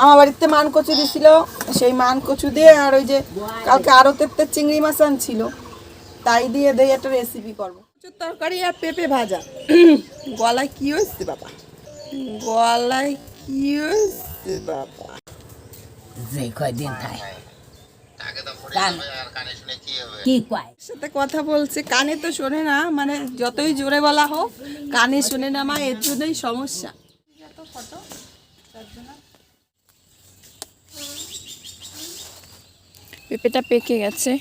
মামা বাড়িতে মানকচু দিছিল, সেই মানকচু দিয়ে আর ওই যে কালকে আরো তেপ্তে চিংড়ি মাছ আনছিল, তাই দিয়ে দেই একটা রেসিপি করবো। তরকারি আর পেঁপে ভাজা। গলায় কি হয়েছে বাবা, গলায় কি হয়েছে বাবা? যে কয়দিন থাকে সাথে কথা বলছে, কানে তো শোনে না, মানে যতই জোরে বলা হোক কানে শোনে না মা, এর জন্যই সমস্যা। পেঁপেটা পেকে গেছে।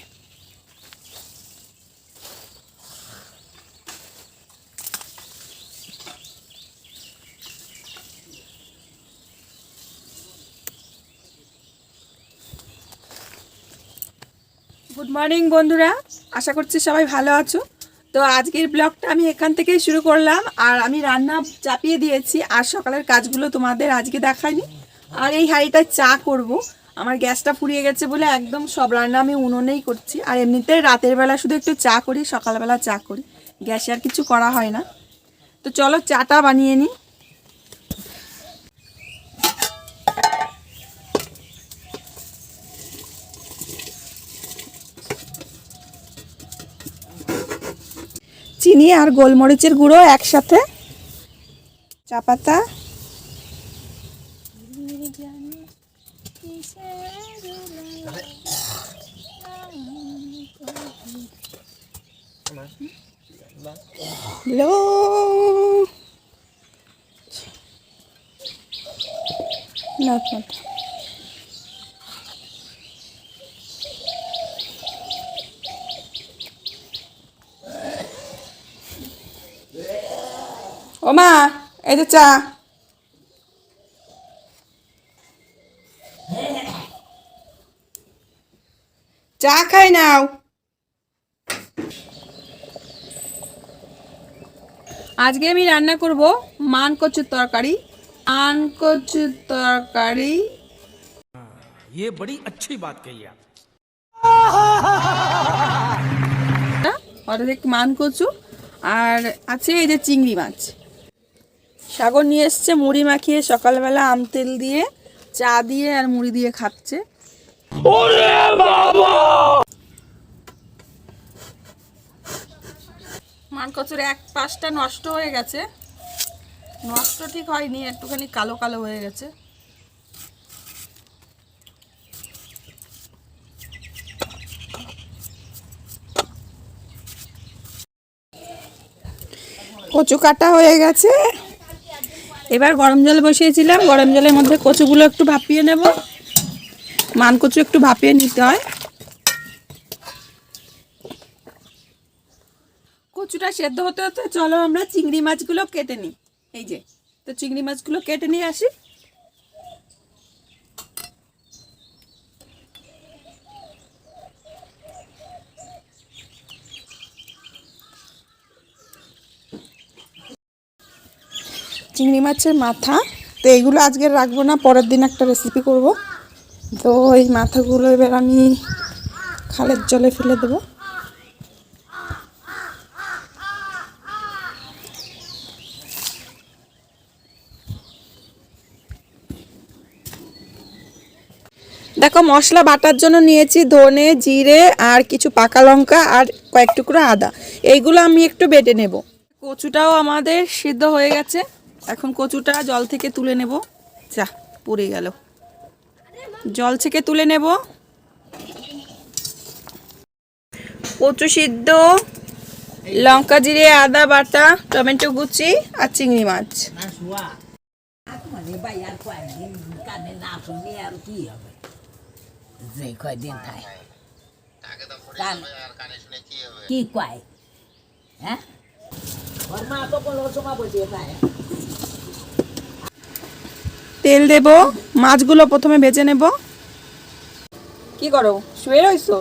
গুড মর্নিং বন্ধুরা, আশা করছি সবাই ভালো আছো। তো আজকের ব্লগটা আমি এখান থেকেই শুরু করলাম, আর আমি রান্না চাপিয়ে দিয়েছি, আর সকালের কাজগুলো তোমাদের আজকে দেখাইনি। আর এই হাঁড়িটায় চা করব, আমার গ্যাসটা ফুরিয়ে গেছে বলে একদম সব রান্না আমি উনুনেই করছি। আর এমনিতে রাতের বেলা শুধু একটু চা করি, সকালবেলা চা করি, গ্যাসে আর কিছু করা হয় না। তো চলো চাটা বানিয়ে নিই। চিনি আর গোলমরিচের গুঁড়ো একসাথে, চা পাতা, ও মা এই যে চা। চা খাই নাও। আজকে আমি রান্না করব মানকচুর তরকারি। মানকচুর তরকারি ये बड़ी अच्छी बात कही आप। অর্ধেক মানকচু আর আছে এই যে চিংড়ি মাছ। সাগর নিয়ে এসছে মুড়ি মাখিয়ে, সকালবেলা আম তেল দিয়ে চা দিয়ে আর মুড়ি দিয়ে খাচ্ছে। মানকচুর এক পাশটা নষ্ট হয়ে গেছে, নষ্ট ঠিক হয়নি, একটুখানি কালো কালো হয়ে গেছে। কচু কাটা হয়ে গেছে, এবার গরম জল বসিয়েছিলাম, গরম জলের মধ্যে কচুগুলো একটু ভাপিয়ে নেব। মানকচু একটু ভাপিয়ে নিতে হয়। কচুটা সেদ্ধ হতে হতে চলো আমরা চিংড়ি মাছগুলো কেটে নিই। এই যে, তো চিংড়ি মাছগুলো কেটে নিয়ে আসি। চিংড়ি মাছের মাথা, তো এইগুলো আজকে রাখবো না, পরের দিন একটা রেসিপি করব। তো এই মাথাগুলো এবার আমি খালের জলে ফেলে দেব। দেখো মশলা বাটার জন্য নিয়েছি ধনে, জিরে আর কিছু পাকা লঙ্কা আর কয়েক টুকরো আদা, এইগুলো আমি একটু বেটে নেব। কচুটাও আমাদের সিদ্ধ হয়ে গেছে, এখন কচুটা জল থেকে তুলে নেব। যা পুড়ে গেল, জল থেকে তুলে নেব। কচু সিদ্ধ, লঙ্কা জিরে আদা বাটা, টমেটো কুচি আর চিংড়ি মাছ। যে কয়দিন থাকে কি কয়, হ্যাঁ তেল দেব, মাছগুলো প্রথমে ভেজে নেব। কি করো, শুয়ে রইছো?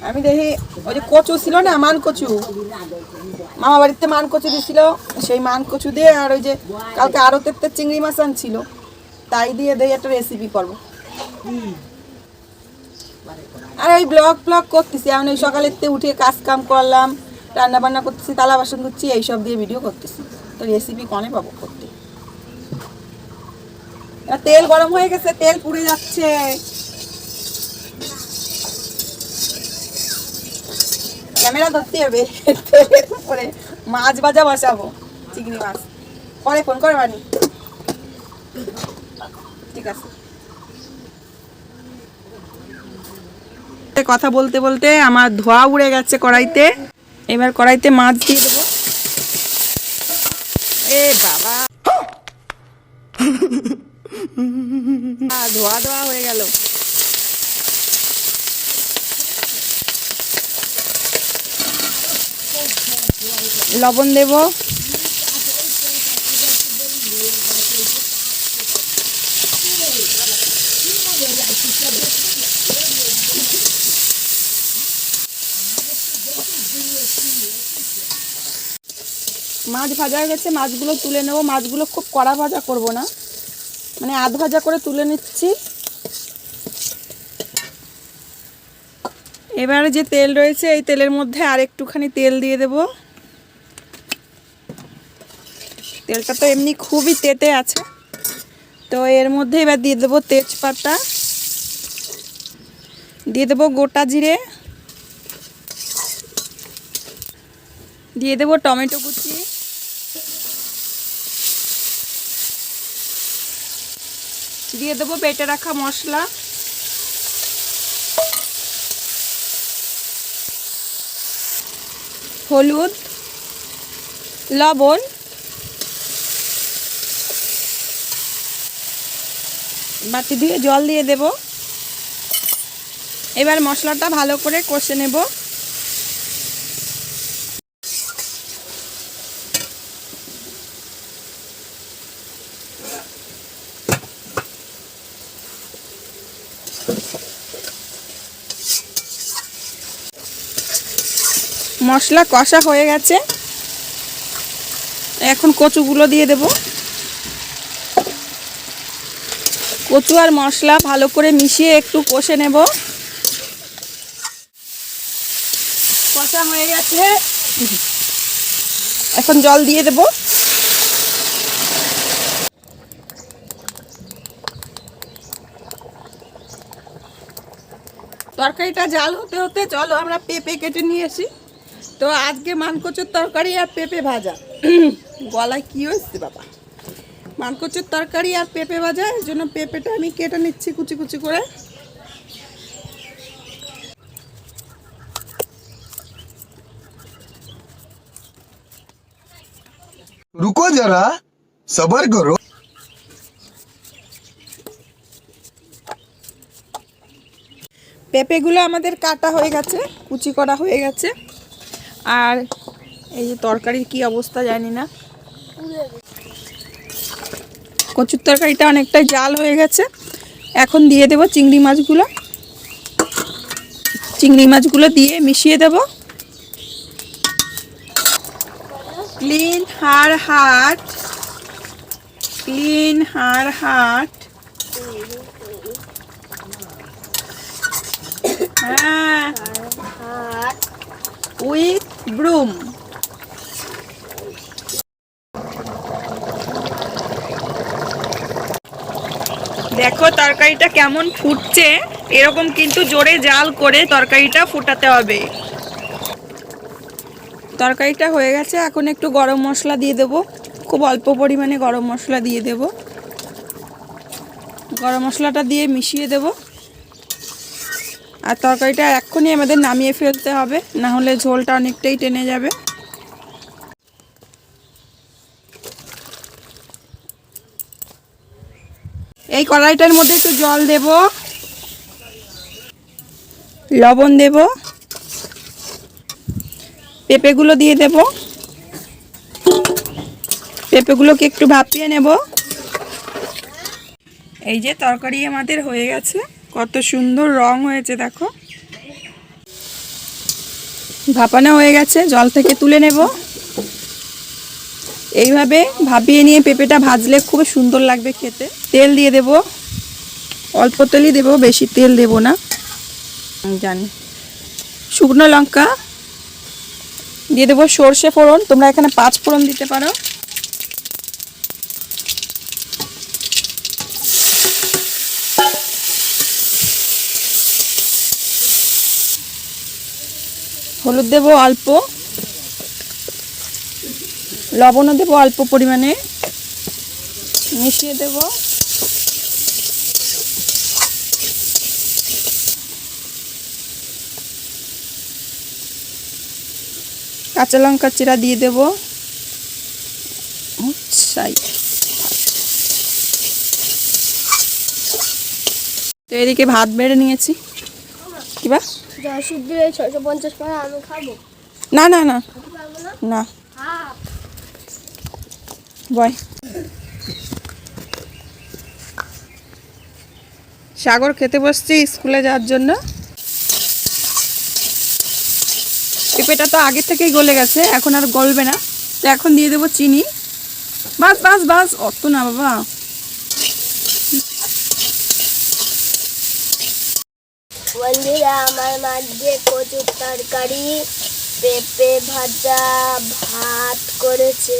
আমি দেখি ওই যে কচু ছিল না, মানকচু, মামা বাড়িতে মানকচু দিছিল, সেই মানকচু দিয়ে আর ওই যে কালকে আরো তেপ্তে চিংড়ি মাছ আনছিল, তাই দিয়ে দেই একটা রেসিপি করবো। আর ওই ব্লগ করতেছি আমি, ওই সকালের উঠে কাজ কাম করলাম, রান্না বান্না করতেছি, থালা বাসন করছি, এইসব দিয়ে ভিডিও করতেছি। তো রেসিপি কনে পাবো করতে? তেল গরম হয়ে গেছে, তেল পুড়ে যাচ্ছে। ক্যামেরা ধরতে হবে। তেলের উপরে মাছ ভাজা বসাবো, চিংড়ি মাছ। পরে ফোন করে বানি। ঠিক আছে। কথা বলতে বলতে আমার ধোয়া উড়ে গেছে কড়াইতে। এবার কড়াইতে মাছ দিয়ে দেবো। এ বাবা, ধোয়া ধোয়া হয়ে গেল। লবণ দেব, মাছ ভাজা হয়ে গেছে, মাছগুলো তুলে নেব। মাছগুলো খুব কড়া ভাজা করব না, মানে আধ ভাজা করে তুলে নিচ্ছি। এবারে যে তেল রয়েছে এই তেলের মধ্যে আর একটুখানি তেল দিয়ে দেব। তেলটা তো এমনি খুবই তেতে আছে, তো এর মধ্যে এবার দিয়ে দেবো তেজপাতা, দিয়ে দেবো গোটা জিরে, দিয়ে দেবো টমেটো কুচি, দিয়ে দেবো বেটে রাখা মশলা, হলুদ, লবণ, বাটি দিয়ে জল দিয়ে দেব। এবার মশলাটা ভালো করে কষে নেব। মশলা কষা হয়ে গেছে, এখন কচুগুলো দিয়ে দেব। কচু আর মশলা ভালো করে মিশিয়ে একটু কষে নেব। কষা হয়ে গেছে, এখন জল দিয়ে দেব। তরকারিটা জাল হতে হতে চলো আমরা পেঁপে কেটে নিয়ে আসি। তো আজকে মানকচুর তরকারি আর পেঁপে ভাজা। গলায় কি হয়েছে বাবা? মানকচুর তরকারি আর পেঁপে ভাজা, এর জন্য পেঁপেটা আমি কেটে নিচ্ছি কুচি কুচি করে। रुको जरा सबर करो। পেঁপেগুলো আমাদের কাটা হয়ে গেছে, কুচি করা হয়ে গেছে। আর এই যে তরকারির কি অবস্থা জানি না। কচুর তরকারিটা অনেকটাই জাল হয়ে গেছে। এখন দিয়ে দেব চিংড়ি মাছগুলো। চিংড়ি মাছগুলো দিয়ে মিশিয়ে দেব। ক্লিন হাড় হাট, ক্লিন হাড় হাট। হ্যাঁ, উইথ ব্রুম। দেখো তরকারিটা কেমন ফুটছে, এরকম কিন্তু জোরে জাল করে তরকারিটা ফুটাতে হবে। তরকারিটা হয়ে গেছে, এখন একটু গরম মশলা দিয়ে দেব। খুব অল্প পরিমাণে গরম মশলা দিয়ে দেব। গরম মশলাটা দিয়ে মিশিয়ে দেব। আর তরকারিটা এক্ষুনি আমাদের নামিয়ে ফেলতে হবে, না হলে ঝোলটা অনেকটাই টেনে যাবে। এই কড়াইটার মধ্যে একটু জল দেব, লবণ দেব, পেঁপেগুলো দিয়ে দেব। পেঁপেগুলোকে একটু ভাপিয়ে নেব। এই যে তরকারি আমাদের হয়ে গেছে, কত সুন্দর রং হয়েছে দেখো। ভাপানো হয়ে গেছে, জল থেকে তুলে নেব। এইভাবে ভাপিয়ে নিয়ে পেঁপেটা ভাজলে খুব সুন্দর লাগবে খেতে। তেল দিয়ে দেব, অল্প তেলই দেব, বেশি তেল দেব না জানি। শুকনো লঙ্কা দিয়ে দেবো, সর্ষে ফোড়ন, তোমরা এখানে 5 ফোড়ন দিতে পারো। হলুদ দেবো অল্প, লবণও দেবো অল্প পরিমাণে, মিশিয়ে দেব। কাঁচা লঙ্কা চিরা দিয়ে দেব। তো এদিকে ভাত বেড়ে নিয়েছি। কি বা? 650 টাকা আমি খাবো। না না না না, বয়। সাগর খেতে বসছে স্কুলে যাওয়ার জন্য। পেঁপেটা তো আগে থেকেই গলে গেছে, এখন আর গলবে না। তো এখন দিয়ে দেবো চিনি। বাস বাস বাস, অত না বাবা। বন্ধুরা, আমার মাঝে কচুর তরকারি, পেঁপে ভাজা, ভাত করেছে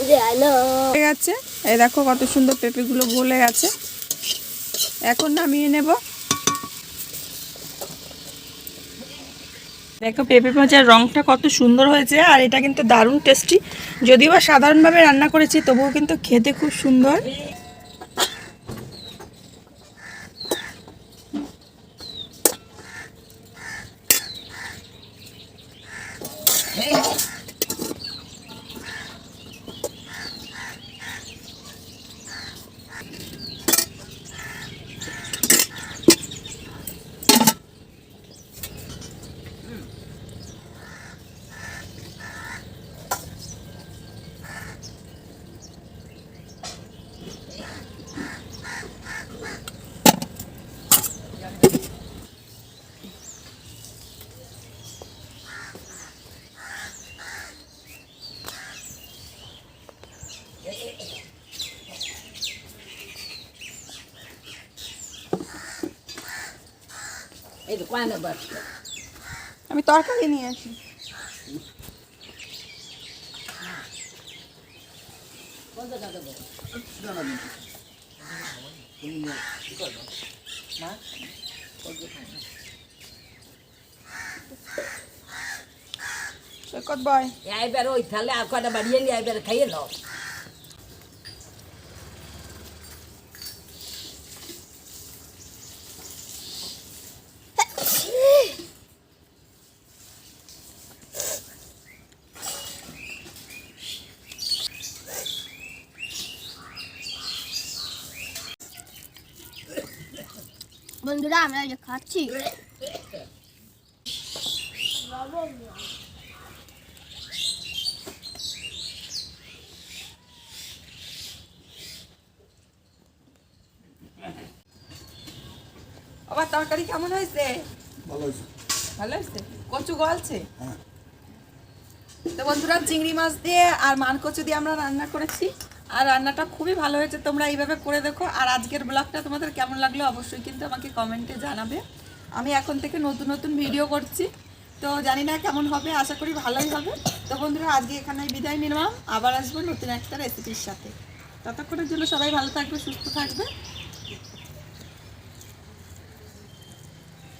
জানো। হয়ে গেছে, এই দেখো কত সুন্দর পেঁপেগুলো গলে গেছে। এখন নামিয়ে নেব। দেখো পেঁপে ভাজার রংটা কত সুন্দর হয়েছে, আর এটা কিন্তু দারুণ টেস্টি। যদিও বা সাধারণভাবে রান্না করেছি, তবুও কিন্তু খেতে খুব সুন্দর। এই তো কোয়ানে বাস আমি তরকারি নিয়ে আসি। সৈকত বয়। এইবার ওই তাহলে আর কটা বাড়িয়ে নিয়ে এইবার খাইয়ে দাও। বন্ধুরা, আমরা যে খাচ্ছি আবার তরকারি কেমন হয়েছে? ভালো হয়েছে। ভালো হয়েছে? কচু গলছে? তো বন্ধুরা, চিংড়ি মাছ দিয়ে আর মানকচু দিয়ে আমরা রান্না করেছি, আর রান্নাটা খুবই ভালো হয়েছে। তোমরা এইভাবে করে দেখো। আর আজকের ব্লগটা তোমাদের কেমন লাগলো অবশ্যই কিন্তু আমাকে কমেন্টে জানাবে। আমি এখন থেকে নতুন নতুন ভিডিও করছি, তো জানি না কেমন হবে, আশা করি ভালোই হবে। তো বন্ধুরা, আজকে এখানেই বিদায় নিলাম। আবার আসবো নতুন একটা রেসিপির সাথে। ততক্ষণের জন্য সবাই ভালো থাকবে, সুস্থ থাকবে।